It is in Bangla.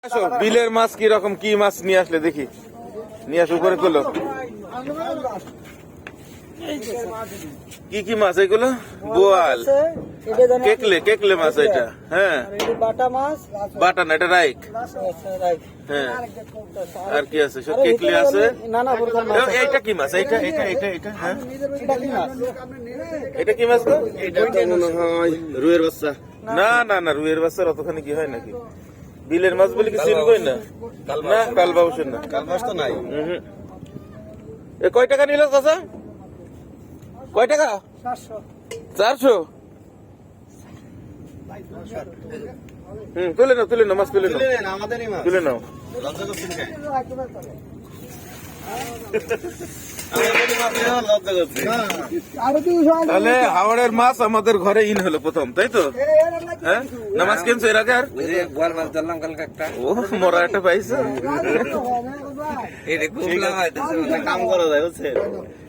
আসো, বিলের মাছ কি রকম, কি মাছ নিয়ে আসলে দেখি। নিয়ে আসো, উপরে তোলো। কি কি মাছ এগুলো? বোয়াল, কেকলে, কেকলে মাছ এটা। হ্যাঁ, বাটা মাছ, বাটা না, এটা রাইক। হ্যাঁ, আর কি আছে? সব কেকলে আছে। নানা প্রকার মাছ। এইটা কি মাছ? এইটা এটা এটা এটা হ্যাঁ, এটা কি মাছ? এটা কি মাছ গো? এটা তো মনে হয় রুইয়ের বাচ্চা। না না না, রুইয়ের বাচ্চার অতখানি কি হয় নাকি? বিলের মাছ বলে কি চিনবই না? না, কালবাউসের না। কাল মাছ তো নাই। এ কয় টাকা নিল চাচা? কয় টাকা? 400। তুলে নাও, তুলে নাও, মাছ তুলে নাও, আমাদেরই মাছ। তুলে নাও। লজ্জা করছেন কেন? আমাদেরই মাছ নিয়ে লজ্জা করছে। তাহলে হাওড়ের মাছ আমাদের ঘরে ইন হলো প্রথম, তাই তো? হ্যাঁ, না মাছ কিনছো এর আগে? আর ওই যে বোয়াল মাছ ধরলাম কালকে একটা। ও, মরা একটা পাইছো। এটা খুব লাভ হইতেছে, কাম করা যায় বুঝছেন।